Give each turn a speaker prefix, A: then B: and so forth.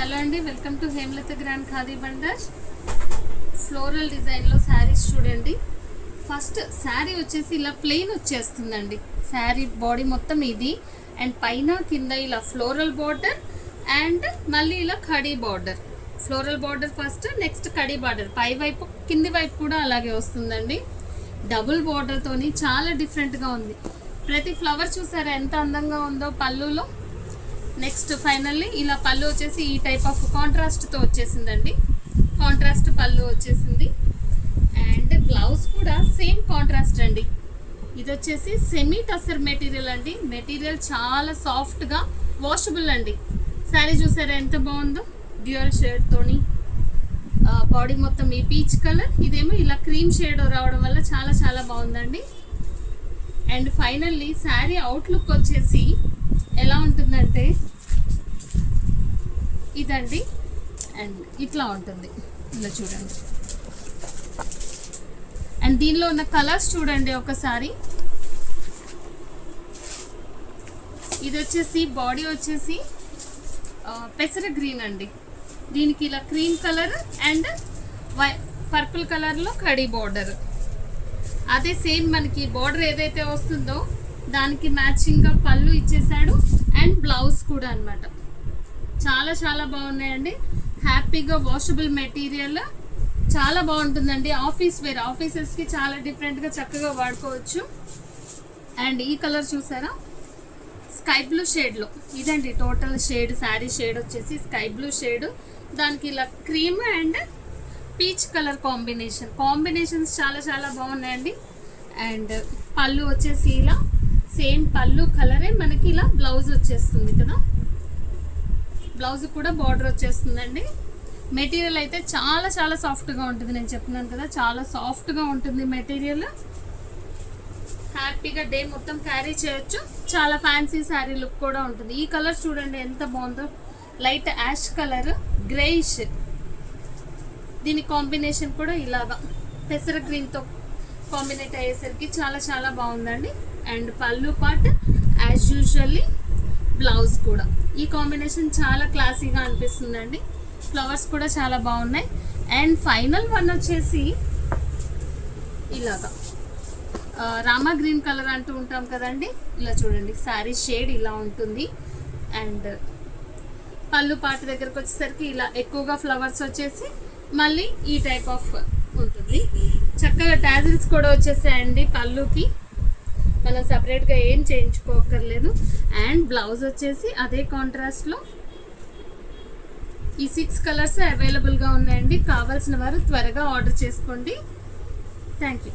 A: Hello అండి, welcome to Hemalatha grand khadi Bhandar. Floral డిజైన్లో శారీస్ చూడండి. ఫస్ట్ శారీ వచ్చేసి ఇలా ప్లెయిన్ వచ్చేస్తుందండి. శారీ బాడీ మొత్తం ఇది అండ్ పైన కింద ఇలా ఫ్లోరల్ బార్డర్ అండ్ మళ్ళీ ఇలా కడీ border. Floral border first, next కడీ బార్డర్. పై వైపు కింది వైపు కూడా అలాగే వస్తుందండి. డబుల్ బార్డర్తోని చాలా డిఫరెంట్గా ఉంది. ప్రతి ఫ్లవర్ చూసారా ఎంత అందంగా ఉందో పళ్ళులో. నెక్స్ట్ ఫైనల్లీ ఇలా పళ్ళు వచ్చేసి ఈ టైప్ ఆఫ్ కాంట్రాస్ట్తో వచ్చేసిందండి. కాంట్రాస్ట్ పళ్ళు వచ్చేసింది అండ్ బ్లౌజ్ కూడా సేమ్ కాంట్రాస్ట్ అండి. ఇది వచ్చేసి సెమీ టసర్ మెటీరియల్ అండి. మెటీరియల్ చాలా సాఫ్ట్గా వాషబుల్ అండి. శారీ చూసారా ఎంత బాగుందో, డ్యూయల్ షేడ్తోని. బాడీ మొత్తం ఈ పీచ్ కలర్, ఇదేమో ఇలా క్రీమ్ షేడ్ రావడం వల్ల చాలా చాలా బాగుందండి. అండ్ ఫైనల్లీ శారీ అవుట్లుక్ వచ్చేసి ఎలా ఉంటుందంటే ఇదండి. అండ్ ఇట్లా ఉంటుంది, ఇలా చూడండి. అండ్ దీనిలో ఉన్న కలర్స్ చూడండి ఒకసారి. ఇది వచ్చేసి బాడీ వచ్చేసి పెసర గ్రీన్ అండి. దీనికి ఇలా క్రీమ్ కలర్ అండ్ పర్పుల్ కలర్లో కడీ బార్డర్. అదే సేమ్ మనకి బార్డర్ ఏదైతే వస్తుందో దానికి మ్యాచింగ్గా పళ్ళు ఇచ్చేసాడు అండ్ బ్లౌజ్ కూడా అన్నమాట. చాలా చాలా బాగున్నాయండి. హ్యాపీగా వాషబుల్ మెటీరియల్, చాలా బాగుంటుందండి. ఆఫీస్ వేర్, ఆఫీసెస్కి చాలా డిఫరెంట్గా చక్కగా వాడుకోవచ్చు. అండ్ ఈ కలర్ చూసారా, స్కై బ్లూ షేడ్లో. ఇదండి టోటల్ షేడ్. శారీ షేడ్ వచ్చేసి స్కై బ్లూ షేడ్, దానికి ఇలా cream and peach colour combinations చాలా చాలా బాగున్నాయండి. అండ్ పళ్ళు వచ్చేసి ఇలా సేమ్ పళ్ళు కలరే మనకి ఇలా బ్లౌజ్ వచ్చేస్తుంది కదా. బ్లౌజ్ కూడా బార్డర్ వచ్చేస్తుందండి. మెటీరియల్ అయితే చాలా చాలా సాఫ్ట్గా ఉంటుంది. నేను చెప్పినాను కదా, చాలా సాఫ్ట్గా ఉంటుంది మెటీరియల్. హ్యాపీగా డే మొత్తం క్యారీ చేయొచ్చు. చాలా ఫ్యాన్సీ శారీ లుక్ కూడా ఉంటుంది. ఈ కలర్ చూడండి ఎంత బాగుందో, లైట్ యాష్ కలర్ గ్రేయిష్. దీని కాంబినేషన్ కూడా ఇలాగా పెసర గ్రీన్తో కాంబినేట్ అయ్యేసరికి చాలా చాలా బాగుందండి. అండ్ పళ్ళు పార్ట్ యాజ్ యూజువల్లీ, బ్లౌజ్ కూడా ఈ కాంబినేషన్ చాలా క్లాసీగా అనిపిస్తుందండి. ఫ్లవర్స్ కూడా చాలా బాగున్నాయి. అండ్ ఫైనల్ వన్ వచ్చేసి ఇలాగా రామా గ్రీన్ కలర్ అంటూ ఉంటాం కదండి. ఇలా చూడండి, శారీ షేడ్ ఇలా ఉంటుంది. అండ్ పళ్ళు పార్ట్ దగ్గరకు వచ్చేసరికి ఇలా ఎక్కువగా ఫ్లవర్స్ వచ్చేసి మళ్ళీ ఈ టైప్ ఆఫ్ ఉంటుంది. చక్కగా టాజిల్స్ కూడా వచ్చేసాయండి పళ్ళుకి. మనం సపరేట్గా ఏం చేయించుకోకర్లేదు. అండ్ బ్లౌజ్ వచ్చేసి అదే కాంట్రాస్ట్లో ఈ 6 కలర్స్ అవైలబుల్గా ఉన్నాయండి. కావాల్సిన వారు త్వరగా ఆర్డర్ చేసుకోండి. Thank you.